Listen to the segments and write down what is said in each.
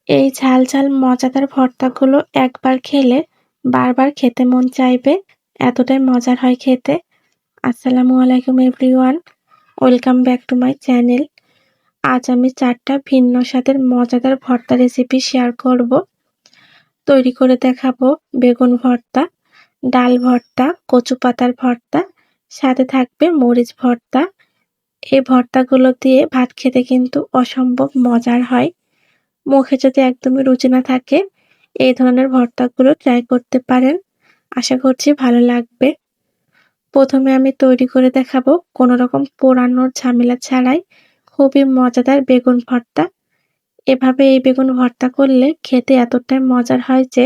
এই ঝাল ঝাল মজাদার ভর্তাগুলো একবার খেলে বারবার খেতে মন চাইবে, এতটাই মজার হয় খেতে। আসসালামু আলাইকুম everyone, welcome back to my channel. আজ আমি ৪টা ভিন্ন স্বাদের মজাদার ভর্তা রেসিপি শেয়ার করব। তৈরি করে দেখাবো বেগুন ভর্তা, ডাল ভর্তা, কচু পাতার ভর্তা, সাথে থাকবে মরিচ ভর্তা। এই ভর্তাগুলো দিয়ে ভাত খেতে কিন্তু অসম্ভব মজার হয়। মুখে যদি একদমই রুচি না থাকে, এই ধরনের ভর্তাগুলো ট্রাই করতে পারেন। আশা করছি ভালো লাগবে। প্রথমে আমি তৈরি করে দেখাবো কোনোরকম পোড়ানোর ঝামেলা ছাড়াই খুবই মজাদার বেগুন ভর্তা। এভাবে এই বেগুন ভর্তা করলে খেতে এতটাই মজার হয় যে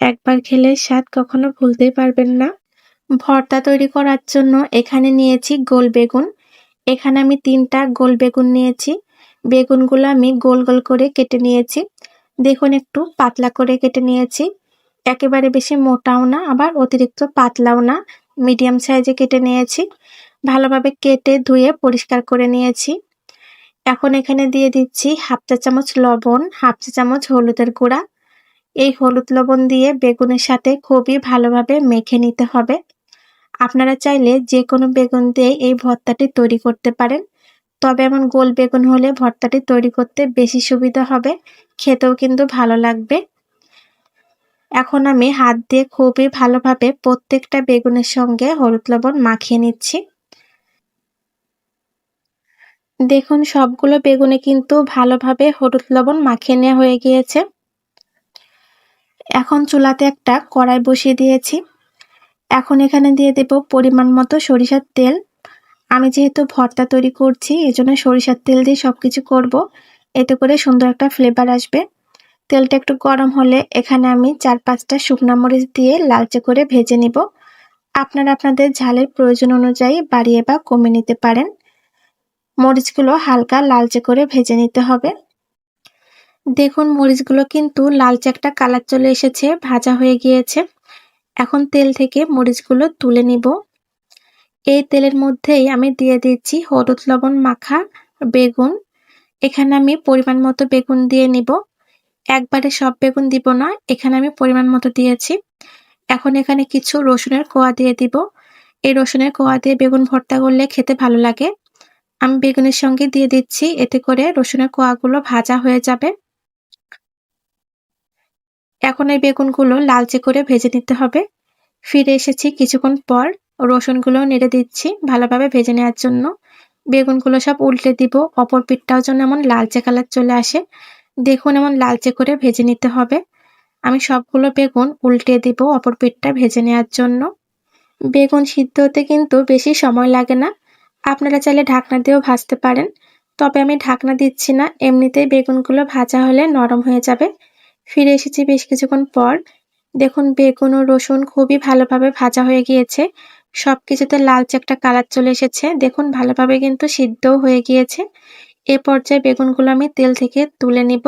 একবার খেলে স্বাদ কখনো ভুলতেই পারবেন না। ভর্তা তৈরি করার জন্য এখানে নিয়েছি গোল বেগুন। এখানে আমি ৩টা গোল বেগুন নিয়েছি। বেগুনগুলো আমি গোল গোল করে কেটে নিয়েছি। দেখুন একটু পাতলা করে কেটে নিয়েছি। একেবারে বেশি মোটাও না, আবার অতিরিক্ত পাতলাও না, মিডিয়াম সাইজে কেটে নিয়েছি। ভালোভাবে কেটে ধুয়ে পরিষ্কার করে নিয়েছি। এখন এখানে দিয়ে দিচ্ছি 1/2 চা চামচ লবণ, 1/2 চা চামচ হলুদের গুঁড়া। এই হলুদ লবণ দিয়ে বেগুনের সাথে খুবই ভালোভাবে মেখে নিতে হবে। আপনারা চাইলে যেকোনো বেগুন দিয়ে এই ভর্তাটি তৈরি করতে পারেন। তবে এমন গোল বেগুন হলে ভর্তাটি তৈরি করতে বেশি সুবিধা হবে, খেতেও কিন্তু ভালো লাগবে। এখন আমি হাত দিয়ে খুবই ভালোভাবে প্রত্যেকটা বেগুনের সঙ্গে হলুদ লবণ মাখিয়ে নিচ্ছি। দেখুন সবগুলো বেগুনে কিন্তু ভালোভাবে হলুদ লবণ মাখিয়ে নেওয়া হয়ে গিয়েছে। এখন চুলাতে একটা কড়াই বসিয়ে দিয়েছি। এখন এখানে দিয়ে দেব পরিমাণ মতো সরিষার তেল। আমি যেহেতু ভর্তা তৈরি করছি, এজন্য সরিষার তেল দিয়ে সবকিছু করব। এতে করে সুন্দর একটা ফ্লেভার আসবে। তেলটা একটু গরম হলে এখানে আমি ৪-৫টা শুকনা মরিচ দিয়ে লালচে করে ভেজে নিব। আপনারা আপনাদের ঝালের প্রয়োজন অনুযায়ী বাড়িয়ে বা কমিয়ে নিতে পারেন। মরিচগুলো হালকা লালচে করে ভেজে নিতে হবে। দেখুন মরিচগুলো কিন্তু লালচে একটা কালার চলে এসেছে, ভাজা হয়ে গিয়েছে। এখন তেল থেকে মরিচগুলো তুলে নিব। এই তেলের মধ্যেই আমি দিয়ে দিচ্ছি হলুদ লবণ মাখা বেগুন। এখানে আমি পরিমাণ মতো বেগুন দিয়ে নিব। একবারে সব বেগুন দিব না, এখানে আমি পরিমাণ মতো দিয়েছি। এখন এখানে কিছু রসুনের কোয়া দিয়ে দিব। এই রসুনের কোয়া দিয়ে বেগুন ভর্তা করলে খেতে ভালো লাগে। আমি বেগুনের সঙ্গে দিয়ে দিচ্ছি, এতে করে রসুনের কোয়াগুলো ভাজা হয়ে যাবে। এখন এই বেগুনগুলো লালচে করে ভেজে নিতে হবে। ফিরে এসেছি কিছুক্ষণ পর, রসুনগুলো নেড়ে দিচ্ছি ভালোভাবে ভেজে নেওয়ার জন্য। বেগুনগুলো সব উল্টে দিব, অপর পিঠটাও যেন এমন লালচে কালার চলে আসে। দেখুন এমন লালচে করে ভেজে নিতে হবে। আমি সবগুলো বেগুন উল্টে দিব অপর পিঠটা ভেজে নেওয়ার জন্য। বেগুন সিদ্ধ হতে কিন্তু বেশি সময় লাগে না। আপনারা চাইলে ঢাকনা দিয়েও ভাজতে পারেন। তবে আমি ঢাকনা দিচ্ছি না, এমনিতেই বেগুনগুলো ভাজা হলে নরম হয়ে যাবে। ফিরে এসেছি বেশ কিছুক্ষণ পর। দেখুন বেগুন ও রসুন খুবই ভালোভাবে ভাজা হয়ে গিয়েছে। সবকিছুতে লালচে একটা কালার চলে এসেছে। দেখুন ভালোভাবে কিন্তু সিদ্ধও হয়ে গিয়েছে। এ পর্যায়ে বেগুনগুলো আমি তেল থেকে তুলে নিব।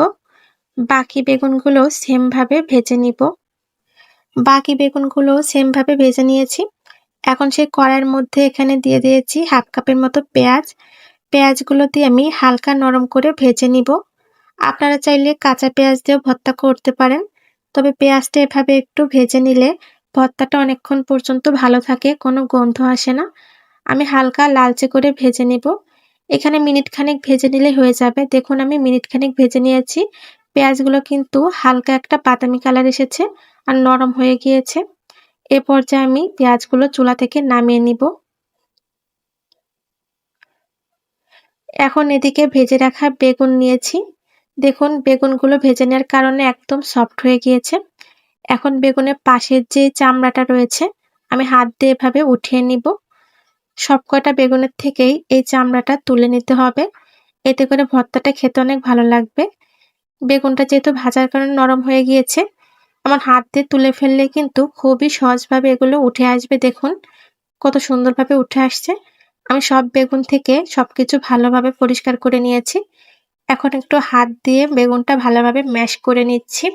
বাকি বেগুনগুলো সেম ভাবে ভেজে নিব। বাকি বেগুনগুলো সেম ভাবে ভেজে নিয়েছি। এখন সেই কড়াইয়ের মধ্যে এখানে দিয়ে দিয়েছি 1/2 কাপের মতো পেঁয়াজ। পেঁয়াজগুলো দিয়ে আমি হালকা নরম করে ভেজে নিব। আপনারা চাইলে কাঁচা পেঁয়াজ দিয়েও ভর্তা করতে পারেন। তবে পেঁয়াজটা এভাবে একটু ভেজে নিলে ভর্তাটা অনেকক্ষণ পর্যন্ত ভালো থাকে, কোনো গন্ধ আসে না। আমি হালকা লালচে করে ভেজে নিব। এখানে মিনিট খানেক ভেজে নিলে হয়ে যাবে। দেখুন আমি মিনিট খানেক ভেজে নিয়েছি। পেঁয়াজগুলো কিন্তু হালকা একটা বাদামি কালার এসেছে আর নরম হয়ে গিয়েছে। এ পর্যায়ে আমি পেঁয়াজগুলো চুলা থেকে নামিয়ে নিব। এখন এদিকে ভেজে রাখা বেগুন নিয়েছি। দেখুন বেগুনগুলো ভেজে নেওয়ার কারণে একদম সফট হয়ে গিয়েছে। এখন বেগুনের পাশের যে চামড়াটা রয়েছে, আমি হাত দিয়ে এভাবে উঠিয়ে নিব। সবকটা বেগুনের থেকেই এই চামড়াটা তুলে নিতে হবে। এতে করে ভর্তাটা খেতে অনেক ভালো লাগবে। বেগুনটা যেহেতু ভাজার কারণে নরম হয়ে গিয়েছে, আমার হাত দিয়ে তুলে ফেললে কিন্তু খুবই সহজভাবে এগুলো উঠে আসবে। দেখুন কত সুন্দরভাবে উঠে আসছে। আমি সব বেগুন থেকে সবকিছু ভালোভাবে পরিষ্কার করে নিয়েছি। এখন একটু হাত দিয়ে বেগুনটা ভালোভাবে ম্যাশ করে নিচ্ছি।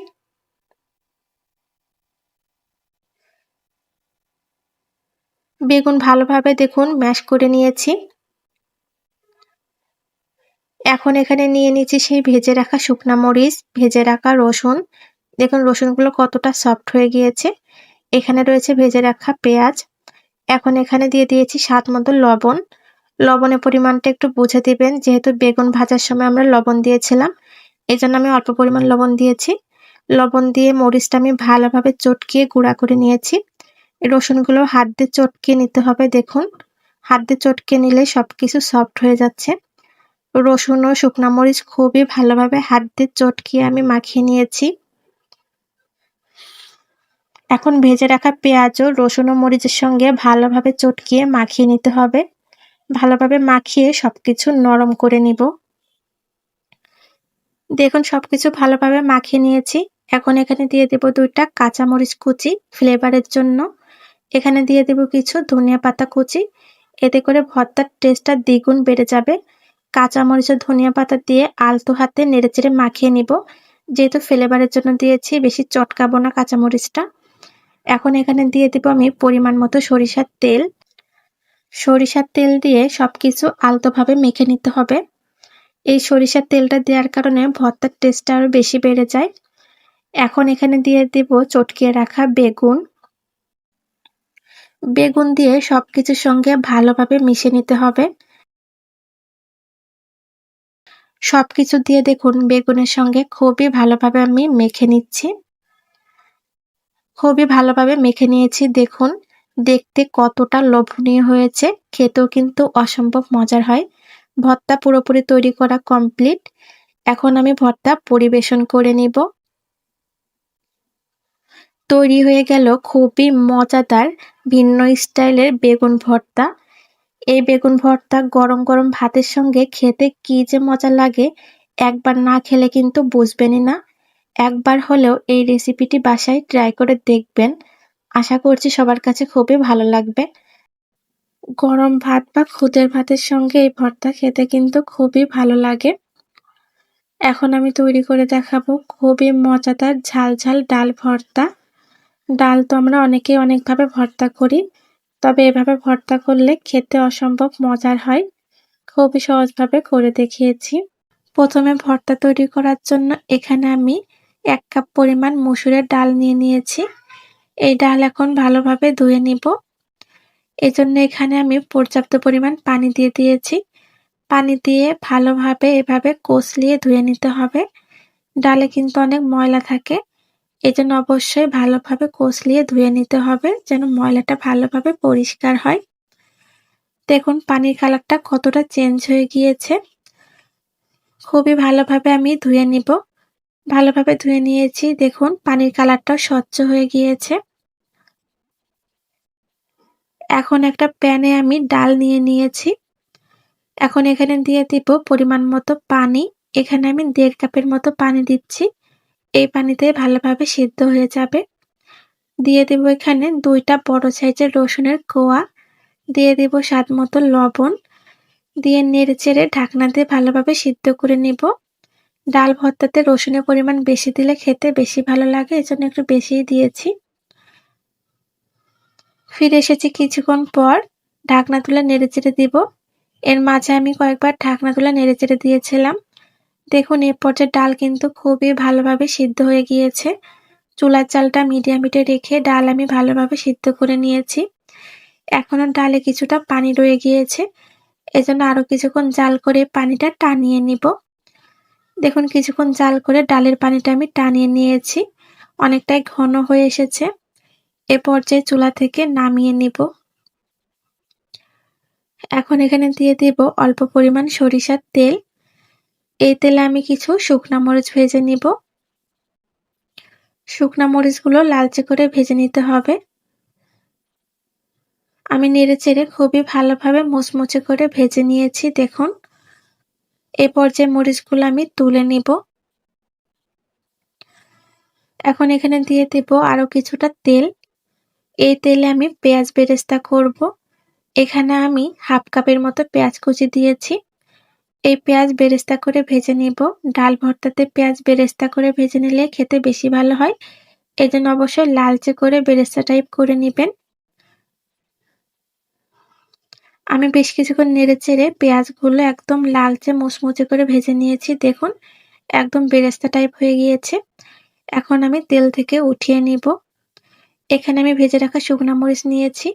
বেগুন ভালোভাবে দেখুন ম্যাশ করে নিয়েছি। এখন এখানে নিয়ে নিচ্ছি সেই ভেজে রাখা শুকনা মরিচ, ভেজে রাখা রসুন। দেখুন রসুনগুলো কতটা সফট হয়ে গিয়েছে। এখানে রয়েছে ভেজে রাখা পেঁয়াজ। এখন এখানে দিয়ে দিয়েছি স্বাদ মতো লবণ। লবণের পরিমাণটা একটু বুঝে দিবেন, যেহেতু বেগুন ভাজার সময় আমরা লবণ দিয়েছিলাম। এজন্য আমি অল্প পরিমাণ লবণ দিয়েছি। লবণ দিয়ে মরিচটা আমি ভালোভাবে চটকিয়ে গুঁড়া করে নিয়েছি। রসুনগুলো হাত দিয়ে চটকিয়ে নিতে হবে দেখুন। হাত দিয়ে চটকিয়ে নিলে সবকিছু সফট হয়ে যাচ্ছে। রসুন ও শুকনা মরিচ খুবই ভালোভাবে হাত দিয়ে চটকিয়ে আমি মাখিয়ে নিয়েছি। এখন ভেজে রাখা পেঁয়াজ ও রসুন ও মরিচের সঙ্গে ভালোভাবে চটকিয়ে মাখিয়ে নিতে হবে। ভালোভাবে মাখিয়ে সবকিছু নরম করে নিব। দেখুন সবকিছু ভালোভাবে মাখিয়ে নিয়েছি। এখন এখানে দিয়ে দেব ২টা কাঁচামরিচ কুচি ফ্লেভারের জন্য। এখানে দিয়ে দেব কিছু ধনিয়া পাতা কুচি। এতে করে ভর্তার টেস্টটা দ্বিগুণ বেড়ে যাবে। কাঁচামরিচ ও ধনিয়া পাতা দিয়ে আলতো হাতে নেড়েচেড়ে মাখিয়ে নিব। যেহেতু ফ্লেভারের জন্য দিয়েছি, বেশি চটকাবো না কাঁচামরিচটা। এখন এখানে দিয়ে দেব আমি পরিমাণ মতো সরিষার তেল। সরিষার তেল দিয়ে সবকিছু আলতোভাবে মেখে নিতে হবে। এই সরিষার তেলটা দেওয়ার কারণে ভর্তার টেস্টটা আরো বেশি বেড়ে যায়। এখন এখানে দিয়ে দেব চটকিয়ে রাখা বেগুন। বেগুন দিয়ে সবকিছুর সঙ্গে ভালোভাবে মিশিয়ে নিতে হবে। সবকিছু দিয়ে দেখুন বেগুনের সঙ্গে খুবই ভালোভাবে আমি মেখে নিচ্ছি। খুবই ভালোভাবে মেখে নিয়েছি দেখুন। দেখতে কতটা লোভনীয় হয়েছে, খেতেও কিন্তু অসম্ভব মজার হয়। ভর্তা পুরোপুরি তৈরি করা কমপ্লিট। এখন আমি ভর্তা পরিবেশন করে নিব। তৈরি হয়ে গেল খুবই মজাদার ভিন্ন স্টাইলের বেগুন ভর্তা। এই বেগুন ভর্তা গরম গরম ভাতের সঙ্গে খেতে কি যে মজা লাগে, একবার না খেলে কিন্তু বুঝবেনই না। একবার হলেও এই রেসিপিটি বাসায় ট্রাই করে দেখবেন। আশা করছি সবার কাছে খুবই ভালো লাগবে। গরম ভাত বা খুদের ভাতের সঙ্গে এই ভর্তা খেতে কিন্তু খুবই ভালো লাগে। এখন আমি তৈরি করে দেখাবো খুবই মজাদার ঝাল ঝাল ডাল ভর্তা। ডাল তো আমরা অনেকেই অনেকভাবে ভর্তা করি, তবে এভাবে ভর্তা করলে খেতে অসম্ভব মজার হয়। খুবই সহজভাবে করে দেখিয়েছি। প্রথমে ভর্তা তৈরি করার জন্য এখানে আমি ১ কাপ পরিমাণ মসুরের ডাল নিয়ে নিয়েছি। এই ডাল এখন ভালোভাবে ধুয়ে নিব। এজন্য এখানে আমি পর্যাপ্ত পরিমাণ পানি দিয়ে দিয়েছি। পানি দিয়ে ভালোভাবে এভাবে কষলিয়ে ধুয়ে নিতে হবে। ডালে কিন্তু অনেক ময়লা থাকে। এজন্য অবশ্যই ভালোভাবে কষলিয়ে ধুয়ে নিতে হবে, যেন ময়লাটা ভালোভাবে পরিষ্কার হয়। দেখুন পানির কালারটা কতটা চেঞ্জ হয়ে গিয়েছে। খুবই ভালোভাবে আমি ধুয়ে নিব। ভালোভাবে ধুয়ে নিয়েছি, দেখুন পানির কালারটাও স্বচ্ছ হয়ে গিয়েছে। এখন একটা প্যানে আমি ডাল নিয়ে নিয়েছি। এখন এখানে দিয়ে দিব পরিমাণ মতো পানি। এখানে আমি ১.৫ কাপের মতো পানি দিচ্ছি। এই পানিতে ভালোভাবে সিদ্ধ হয়ে যাবে। দিয়ে দেব এখানে ২টা বড় সাইজের রসুনের কোয়া। দিয়ে দেব স্বাদ মতো লবণ। দিয়ে নেড়েচেড়ে ঢাকনা দিয়ে ভালোভাবে সিদ্ধ করে নিব। ডাল ভর্তাতে রসুনের পরিমাণ বেশি দিলে খেতে বেশি ভালো লাগে, এজন্য একটু বেশিই দিয়েছি। ফিরে এসেছি কিছুক্ষণ পর। ঢাকনা তুলে নেড়েচেড়ে দিব। এর মাঝে আমি কয়েকবার ঢাকনা তুলে নেড়েচেড়ে দিয়েছিলাম। দেখুন এ পর্যায়ে ডাল কিন্তু খুবই ভালোভাবে সিদ্ধ হয়ে গিয়েছে। চুলার জালটা মিডিয়াম হিটে রেখে ডাল আমি ভালোভাবে সিদ্ধ করে নিয়েছি। এখনো ডালে কিছুটা পানি রয়ে গিয়েছে। এজন্য আরো কিছুক্ষণ জাল করে পানিটা টানিয়ে নিব। দেখুন কিছুক্ষণ জাল করে ডালের পানিটা আমি টানিয়ে নিয়েছি। অনেকটাই ঘন হয়ে এসেছে। এ পর্যায়ে চুলা থেকে নামিয়ে নিব। এখন এখানে দিয়ে দিব অল্প পরিমাণ সরিষার তেল। এই তেলে আমি কিছু শুকনা মরিচ ভেজে নিব। শুকনা মরিচগুলো লালচে করে ভেজে নিতে হবে। আমি নেড়েচেড়ে খুবই ভালোভাবে মুচমুচে করে ভেজে নিয়েছি দেখুন। এ পর্যায়ে মরিচগুলো আমি তুলে নিব। এখন এখানে দিয়ে দেব আরো কিছুটা তেল। এই তেলে আমি পেঁয়াজ বেরেস্তা করব। এখানে আমি 1/2 কাপের মতো পেঁয়াজ কুচি দিয়েছি। এই পেঁয়াজ বেরেস্তা করে ভেজে নিব। ডাল ভর্তাতে পেঁয়াজ বেরেস্তা করে ভেজে নিলে খেতে বেশি ভালো হয়। এজন্য অবশ্যই লালচে করে বেরেস্তা টাইপ করে নিবেন। আমি বেশ কিছুক্ষণ নেড়েচেড়ে পেঁয়াজগুলো একদম লালচে মুচমুচে করে ভেজে নিয়েছি। দেখুন একদম বেরেস্তা টাইপ হয়ে গিয়েছে। এখন আমি তেল থেকে উঠিয়ে নিব। এখানে আমি ভেজে রাখা শুকনা মরিচ নিয়েছি।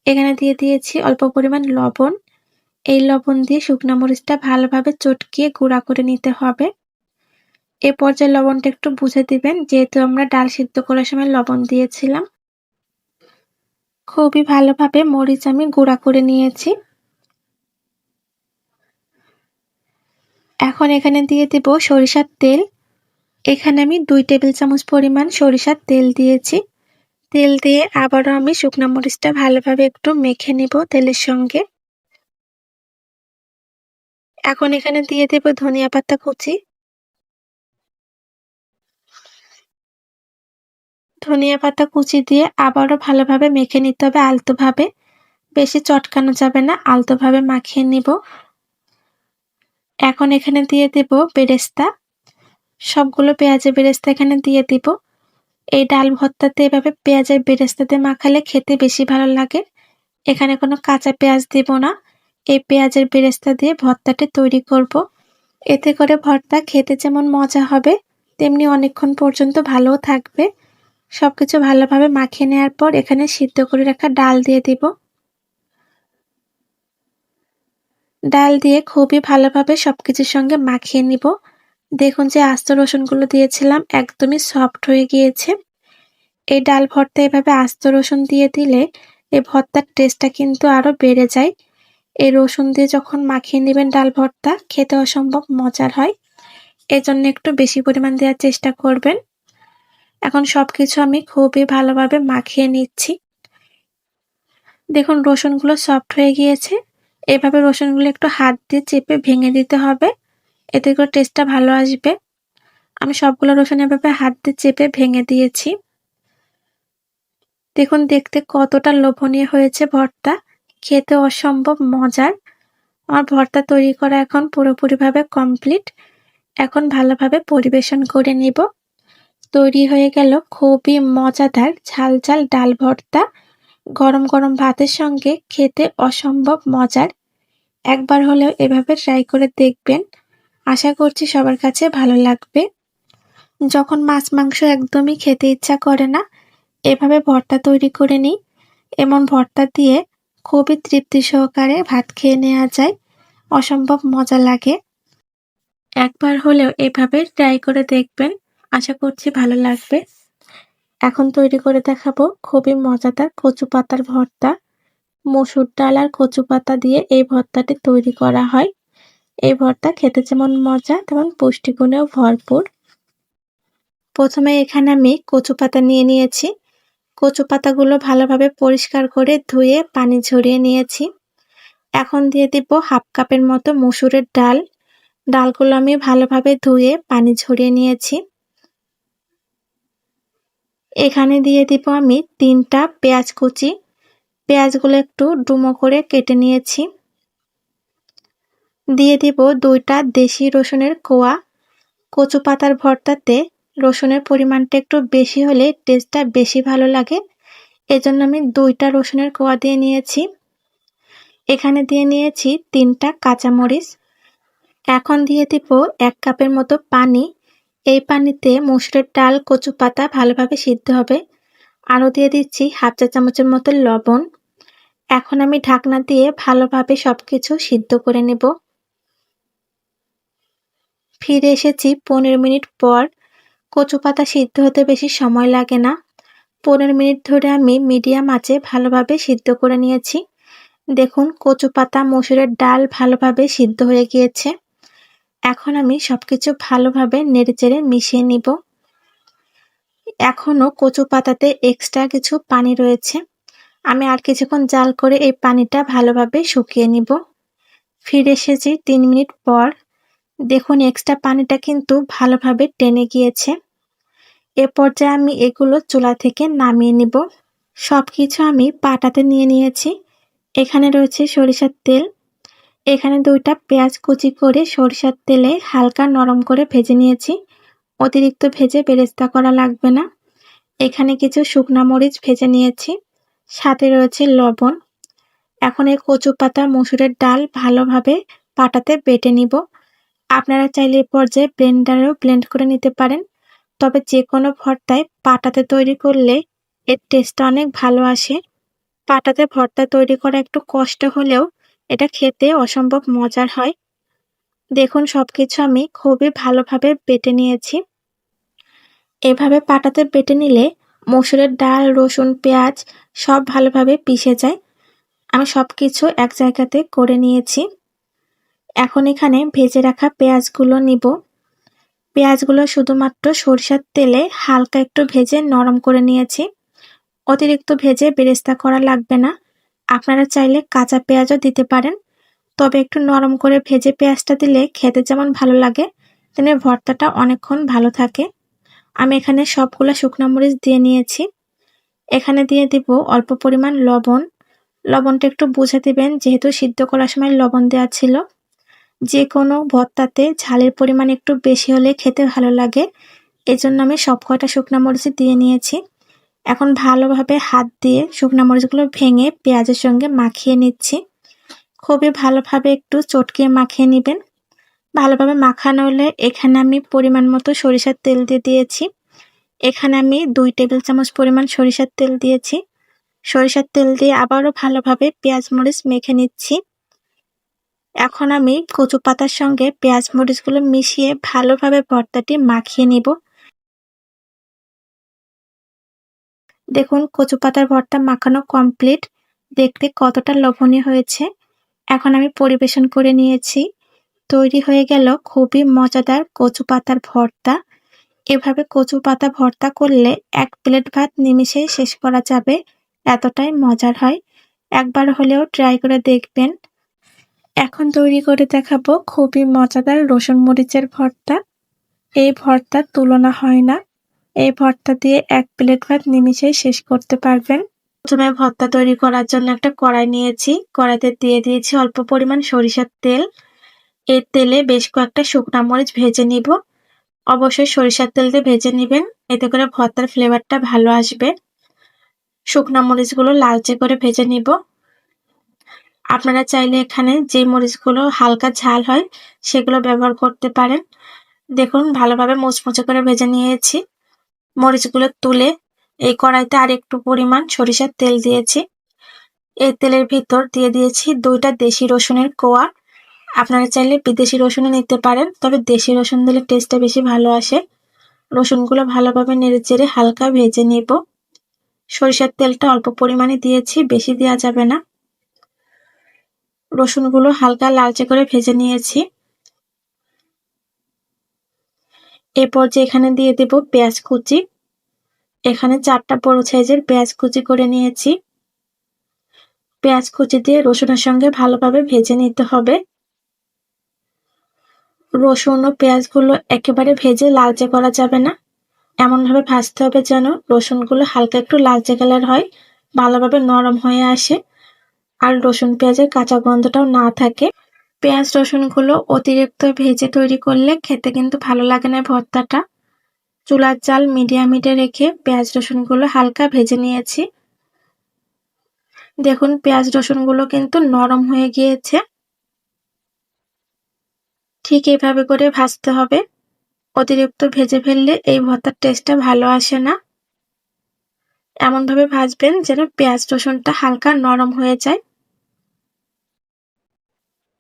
এখানে দিয়ে দিয়েছি অল্প পরিমাণ লবণ। এই লবণ দিয়ে শুকনা মরিচটা ভালোভাবে চটকিয়ে গুঁড়া করে নিতে হবে। এ পর্যায়ে লবণটা একটু বুঝে দিবেন, যেহেতু আমরা ডাল সিদ্ধ করার সময় লবণ দিয়েছিলাম। খুবই ভালোভাবে মরিচ আমি গুঁড়া করে নিয়েছি। এখন এখানে দিয়ে দেব সরিষার তেল। এখানে আমি ২ টেবিল চামচ পরিমাণ সরিষার তেল দিয়েছি। তেল দিয়ে আবারও আমি শুকনা মরিচটা ভালোভাবে একটু মেখে নিব তেলের সঙ্গে। এখন এখানে দিয়ে দেব ধনিয়া পাতা কুচি। ধনিয়া পাতা কুচি দিয়ে আবারও ভালোভাবে মেখে নিতে হবে আলতোভাবে। বেশি চটকানো যাবে না, আলতোভাবে মাখিয়ে নিব। এখন এখানে দিয়ে দেব বেরেস্তা। সবগুলো পেঁয়াজের বেরেস্তা এখানে দিয়ে দিব। এই ডাল ভর্তাতে এভাবে পেঁয়াজের বেরেস্তা দিয়ে মাখালে খেতে বেশি ভালো লাগে। এখানে কোনো কাঁচা পেঁয়াজ দিব না। এই পেঁয়াজের বেরেস্তা দিয়ে ভর্তাটি তৈরি করব। এতে করে ভর্তা খেতে যেমন মজা হবে, তেমনি অনেকক্ষণ পর্যন্ত ভালোও থাকবে। সবকিছু ভালোভাবে মাখিয়ে নেওয়ার পর এখানে সিদ্ধ করে রাখা ডাল দিয়ে দিব। ডাল দিয়ে খুবই ভালোভাবে সবকিছুর সঙ্গে মাখিয়ে নিব। দেখুন যে আস্ত রসুনগুলো দিয়েছিলাম একদমই সফট হয়ে গিয়েছে। এই ডাল ভর্তা এভাবে আস্ত রসুন দিয়ে দিলে এই ভর্তার টেস্টটা কিন্তু আরো বেড়ে যায়। এই রসুন দিয়ে যখন মাখিয়ে নেবেন ডাল ভর্তা, খেতে অসম্ভব মজার হয়। এজন্য একটু বেশি পরিমাণ দেওয়ার চেষ্টা করবেন। এখন সবকিছু আমি খুবই ভালোভাবে মাখিয়ে নিচ্ছি। দেখুন রসুনগুলো সফট হয়ে গিয়েছে। এভাবে রসুনগুলো একটু হাত দিয়ে চেপে ভেঙে দিতে হবে। এতে করে টেস্টটা ভালো আসবে। আমি সবগুলো রসুন এভাবে হাত দিয়ে চেপে ভেঙে দিয়েছি। দেখুন দেখতে কতটা লোভনীয় হয়েছে ভর্তা, খেতে অসম্ভব মজার। আমার ভর্তা তৈরি করা এখন পুরোপুরিভাবে কমপ্লিট। এখন ভালোভাবে পরিবেশন করে নিব। তৈরি হয়ে গেল খুবই মজাদার ঝাল ঝাল ডাল ভর্তা। গরম গরম ভাতের সঙ্গে খেতে অসম্ভব মজার। একবার হলেও এভাবে ট্রাই করে দেখবেন। আশা করছি সবার কাছে ভালো লাগবে। যখন মাছ মাংস একদমই খেতে ইচ্ছা করে না, এভাবে ভর্তা তৈরি করে নিই। এমন ভর্তা দিয়ে খুবই তৃপ্তি সহকারে ভাত খেয়ে নেওয়া যায়। অসম্ভব মজা লাগে। একবার হলেও এভাবে ট্রাই করে দেখবেন। আশা করছি ভালো লাগবে। এখন তৈরি করে দেখাবো খুবই মজাদার কচু পাতার ভর্তা। মসুর ডাল আর কচু পাতা দিয়ে এই ভর্তাটি তৈরি করা হয়। এই ভর্তা খেতে যেমন মজা, তেমন পুষ্টিগুণেও ভরপুর। প্রথমে এখানে আমি কচু পাতা নিয়ে নিয়েছি। কচু পাতাগুলো ভালোভাবে পরিষ্কার করে ধুয়ে পানি ঝরিয়ে নিয়েছি। এখন দিয়ে দিব 1/2 কাপের মতো মসুরের ডাল। ডালগুলো আমি ভালোভাবে ধুয়ে পানি ঝরিয়ে নিয়েছি। এখানে দিয়ে দিব আমি 3টা পেঁয়াজ কুচি। পেঁয়াজগুলো একটু ডুমো করে কেটে নিয়েছি। দিয়ে দিব 2টা দেশি রসুনের কোয়া। কচু পাতার ভর্তাতে রসুনের পরিমাণটা একটু বেশি হলে টেস্টটা বেশি ভালো লাগে। এজন্য আমি 2টা রসুনের কোয়া দিয়ে নিয়েছি। এখানে দিয়ে নিয়েছি 3টা কাঁচামরিচ। এখন দিয়ে দিব 1 কাপের মতো পানি। এই পানিতে মসুরের ডাল, কচু পাতা ভালোভাবে সিদ্ধ হবে। আরও দিয়ে দিচ্ছি 1/2 চা চামচের মতো লবণ। এখন আমি ঢাকনা দিয়ে ভালোভাবে সবকিছু সিদ্ধ করে নেব। ফিরে এসেছি 15 মিনিট পর। কচু পাতা সিদ্ধ হতে বেশি সময় লাগে না। 15 মিনিট ধরে আমি মিডিয়াম আঁচে ভালোভাবে সিদ্ধ করে নিয়েছি। দেখুন কচু পাতা, মসুরের ডাল ভালোভাবে সিদ্ধ হয়ে গিয়েছে। এখন আমি সবকিছু ভালোভাবে নেড়েচেড়ে মিশিয়ে নিব। এখনো কচু পাতাতে এক্সট্রা কিছু পানি রয়েছে। আমি আর কিছুক্ষণ জাল করে এই পানিটা ভালোভাবে শুকিয়ে নিব। ফিরে এসেছি 3 মিনিট পর। দেখুন এক্সট্রা পানিটা কিন্তু ভালোভাবে টেনে গিয়েছে। এ পর্যায়ে আমি এগুলো চুলা থেকে নামিয়ে নিব। সবকিছু আমি পাটাতে নিয়ে নিয়েছি। এখানে রয়েছে সরিষার তেল। এখানে 2টা পেঁয়াজ কুচি করে সরিষার তেলে হালকা নরম করে ভেজে নিয়েছি। অতিরিক্ত ভেজে বেরেস্তা করা লাগবে না। এখানে কিছু শুকনা মরিচ ভেজে নিয়েছি। সাথে রয়েছে লবণ। এখন এই কচু পাতা মসুরের ডাল ভালোভাবে পাটাতে বেটে নিব। আপনারা চাইলে এই পর্যায়ে ব্লেন্ডারেও ব্লেন্ড করে নিতে পারেন। তবে যেকোনো ভর্তায় পাটাতে তৈরি করলে এর টেস্টটা অনেক ভালো আসে। পাটাতে ভর্তা তৈরি করা একটু কষ্ট হলেও এটা খেতে অসম্ভব মজার হয়। দেখুন সবকিছু আমি খুবই ভালোভাবে বেটে নিয়েছি। এভাবে পাটাতে বেটে নিলে মসুরের ডাল, রসুন, পেঁয়াজ সব ভালোভাবে পিষে যায়। আমি সবকিছু এক জায়গাতে করে নিয়েছি। এখন এখানে ভেজে রাখা পেঁয়াজগুলো নিব। পেঁয়াজগুলো শুধুমাত্র সরিষার তেলে হালকা একটু ভেজে নরম করে নিয়েছি। অতিরিক্ত ভেজে বেরেস্তা করা লাগবে না। আপনারা চাইলে কাঁচা পেঁয়াজও দিতে পারেন। তবে একটু নরম করে ভেজে পেঁয়াজটা দিলে খেতে যেমন ভালো লাগে, তেমনি ভর্তাটা অনেকক্ষণ ভালো থাকে। আমি এখানে সবগুলা শুকনো মরিচ দিয়ে নিয়েছি। এখানে দিয়ে দিব অল্প পরিমাণ লবণ। লবণটা একটু বুঝে দিবেন, যেহেতু সিদ্ধ করার সময় লবণ দেওয়া ছিল। যে কোনো ভর্তাতে ঝালের পরিমাণ একটু বেশি হলে খেতে ভালো লাগে, এজন্য আমি সবকটা শুকনো মরিচ দিয়ে নিয়েছি। এখন ভালোভাবে হাত দিয়ে শুকনো মরিচগুলো ভেঙে পেঁয়াজের সঙ্গে মাখিয়ে নিচ্ছি। খুবই ভালোভাবে একটু চটকিয়ে মাখিয়ে নিবেন। ভালোভাবে মাখানো হলে এখানে আমি পরিমাণ মতো সরিষার তেল দিয়ে দিয়েছি। এখানে আমি 2 টেবিল চামচ পরিমাণ সরিষার তেল দিয়েছি। সরিষার তেল দিয়ে আবারও ভালোভাবে পেঁয়াজ মরিচ মেখে নিচ্ছি। এখন আমি কচু পাতার সঙ্গে পেঁয়াজ মরিচগুলো মিশিয়ে ভালোভাবে ভর্তাটি মাখিয়ে নিব। দেখুন কচু পাতার ভর্তা মাখানো কমপ্লিট। দেখতে কতটা লোভনীয় হয়েছে। এখন আমি পরিবেশন করে নিয়েছি। তৈরি হয়ে গেল খুবই মজাদার কচু পাতার ভর্তা। এভাবে কচু পাতা ভর্তা করলে 1 প্লেট ভাত নিমেষেই শেষ করা যাবে, এতটাই মজার হয়। একবার হলেও ট্রাই করে দেখবেন। এখন তৈরি করে দেখাবো খুবই মজাদার রসুন মরিচের ভর্তা। এই ভর্তার তুলনা হয় না। এই ভর্তা দিয়ে 1 প্লেট ভাত নিমেষেই শেষ করতে পারবেন। প্রথমে ভর্তা তৈরি করার জন্য একটা কড়াই নিয়েছি। কড়াইতে দিয়ে দিয়েছি অল্প পরিমাণ সরিষার তেল। এই তেলে বেশ কয়েকটা শুকনা মরিচ ভেজে নিব। অবশ্যই সরিষার তেল দিয়ে ভেজে নিবেন, এতে করে ভর্তার ফ্লেভারটা ভালো আসবে। শুকনা মরিচগুলো লালচে করে ভেজে নিব। আপনারা চাইলে এখানে যে মরিচগুলো হালকা ঝাল হয় সেগুলো ব্যবহার করতে পারেন। দেখুন ভালোভাবে মুচমুচে করে ভেজে নিয়েছি। মরিচগুলো তুলে এই কড়াইতে আর একটু পরিমাণ সরিষার তেল দিয়েছি। এই তেলের ভিতর দিয়ে দিয়েছি 2টা দেশি রসুনের কোয়া। আপনারা চাইলে বিদেশি রসুনও নিতে পারেন, তবে দেশি রসুন দিলে টেস্টটা বেশি ভালো আসে। রসুনগুলো ভালোভাবে নেড়েচেড়ে হালকা ভেজে নেব। সরিষার তেলটা অল্প পরিমাণে দিয়েছি, বেশি দেওয়া যাবে না। রসুনগুলো হালকা লালচে করে ভেজে নিয়েছি। এরপর যে এখানে দিয়ে দেব পেঁয়াজ কুচি। এখানে 4টা বড় সাইজের পেঁয়াজ কুচি করে নিয়েছি। পেঁয়াজ কুচি দিয়ে রসুনের সঙ্গে ভালোভাবে ভেজে নিতে হবে। রসুন ও পেঁয়াজগুলো একেবারে ভেজে লালচে করা যাবে না। এমনভাবে ভাজতে হবে যেন রসুনগুলো হালকা একটু লালচে কালার হয়, ভালোভাবে নরম হয়ে আসে, আর রসুন পেঁয়াজের কাঁচা গন্ধটাও না থাকে। পেঁয়াজ রসুনগুলো অতিরিক্ত ভেজে তৈরি করলে খেতে কিন্তু ভালো লাগে না ভর্তাটা। চুলার জাল মিডিয়াম হিটে রেখে পেঁয়াজ রসুনগুলো হালকা ভেজে নিয়েছি। দেখুন পেঁয়াজ রসুনগুলো কিন্তু নরম হয়ে গিয়েছে। ঠিক এইভাবে করে ভাজতে হবে। অতিরিক্ত ভেজে ফেললে এই ভর্তার টেস্টটা ভালো আসে না। এমনভাবে ভাজবেন যেন পেঁয়াজ রসুনটা হালকা নরম হয়ে যায়।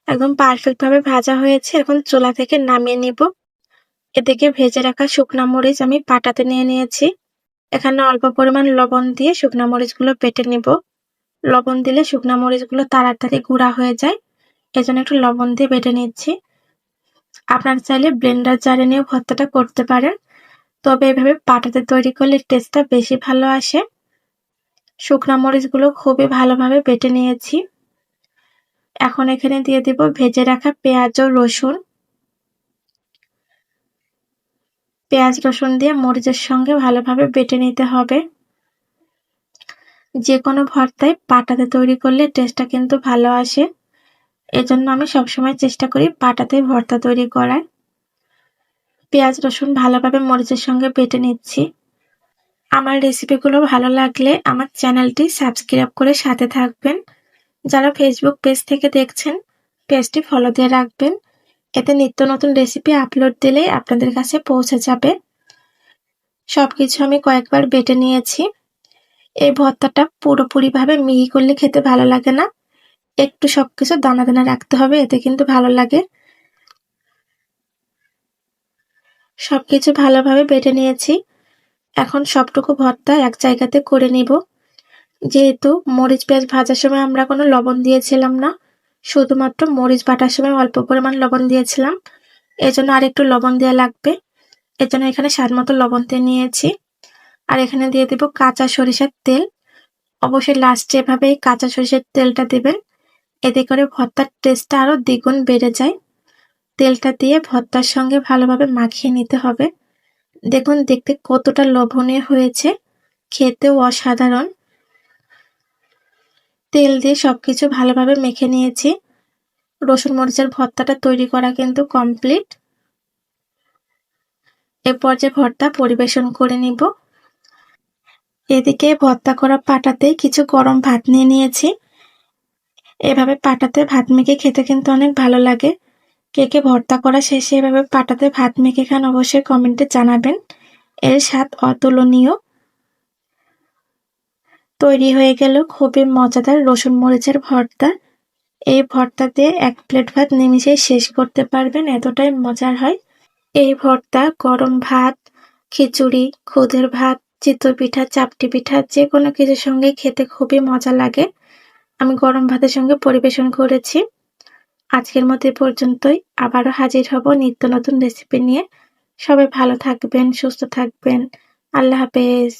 একদম পারফেক্ট ভাবে ভাজা হয়েছে। এখন চুলা থেকে নামিয়ে নিব। এদিকে ভেজে রাখা শুকনা মরিচ আমি পাটাতে নিয়ে নিয়েছি। এখানে অল্প পরিমাণ লবণ দিয়ে শুকনা মরিচগুলো বেটে নিব। লবণ দিলে শুকনা মরিচগুলো তাড়াতাড়ি গুঁড়া হয়ে যায়, এজন্য একটু লবণ দিয়ে বেটে নিচ্ছি। আপনারা চাইলে ব্লেন্ডার জারে নিয়ে ভর্তাটা করতে পারেন, তবে এভাবে পাটাতে তৈরি করলে টেস্টটা বেশি ভালো আসে। শুকনা মরিচগুলো খুবই ভালোভাবে বেটে নিয়েছি। এখন এখানে দিয়ে দিব ভেজে রাখা পেঁয়াজ ও রসুন। পেঁয়াজ রসুন দিয়ে মরিচের সঙ্গে ভালোভাবে বেটে নিতে হবে। যে কোনো ভর্তায় পাটাতে তৈরি করলে টেস্টটা কিন্তু ভালো আসে, এজন্য আমি সবসময় চেষ্টা করি পাটাতে ভর্তা তৈরি করার। পেঁয়াজ রসুন ভালোভাবে মরিচের সঙ্গে বেটে নিচ্ছি। আমার রেসিপিগুলো ভালো লাগলে আমার চ্যানেলটি সাবস্ক্রাইব করে সাথে থাকবেন। যারা ফেসবুক পেজ থেকে দেখছেন, পেজটি ফলো দিয়ে রাখবেন। এতে নিত্য নতুন রেসিপি আপলোড দিলেই আপনাদের কাছে পৌঁছে যাবে। সবকিছু আমি কয়েকবার বেটে নিয়েছি। এই ভর্তাটা পুরোপুরিভাবে মিহি করলে খেতে ভালো লাগে না। একটু সবকিছু দানা দানা রাখতে হবে, এতে কিন্তু ভালো লাগে। সবকিছু ভালোভাবে বেটে নিয়েছি। এখন সবটুকু ভর্তা এক জায়গাতে করে নিব। যেহেতু মরিচ পেঁয়াজ ভাজার সময় আমরা কোনো লবণ দিয়েছিলাম না, শুধুমাত্র মরিচ বাটার সময় অল্প পরিমাণ লবণ দিয়েছিলাম। এজন্য আরেকটু লবণ দেওয়া লাগবে। এজন্য এখানে স্বাদ মতো লবণ দিয়ে নিয়েছি। আর এখানে দিয়ে দেব কাঁচা সরিষার তেল। অবশ্যই লাস্টে এভাবে কাঁচা সরিষার তেলটা দেবেন, এতে করে ভর্তার টেস্টটা আরো দ্বিগুণ বেড়ে যায়। তেলটা দিয়ে ভর্তার সঙ্গে ভালোভাবে মাখিয়ে নিতে হবে। দেখুন দেখতে কতটা লোভনীয় হয়েছে, খেতেও অসাধারণ। তেল দিয়ে সবকিছু ভালোভাবে মেখে নিয়েছি। রসুন মরিচের ভর্তাটা তৈরি করা কিন্তু কমপ্লিট। এ পর্যায়ে ভর্তা পরিবেশন করে নিব। এদিকে ভর্তা করা পাটাতে কিছু গরম ভাত নিয়ে নিয়েছি। এভাবে পাটাতে ভাত মেখে খেতে কিন্তু অনেক ভালো লাগে। কে কে ভর্তা করা শেষে এভাবে পাটাতে ভাত মেখে খান অবশ্যই কমেন্টে জানাবেন। এর স্বাদ অতুলনীয়। তৈরি হয়ে গেল খুবই মজাদার রসুন মরিচের ভর্তা। এই ভর্তা দিয়ে 1 প্লেট ভাত নিমিষেই শেষ করতে পারবেন, এতটাই মজার হয়। এই ভর্তা গরম ভাত, খিচুড়ি, খুদের ভাত, চিতই পিঠা, চাপটি পিঠা যেকোনো কিছুর সঙ্গে খেতে খুবই মজা লাগে। আমি গরম ভাতের সঙ্গে পরিবেশন করেছি। আজকের মতো এ পর্যন্তই। আবারও হাজির হব নিত্য নতুন রেসিপি নিয়ে। সবাই ভালো থাকবেন, সুস্থ থাকবেন। আল্লাহ হাফেজ।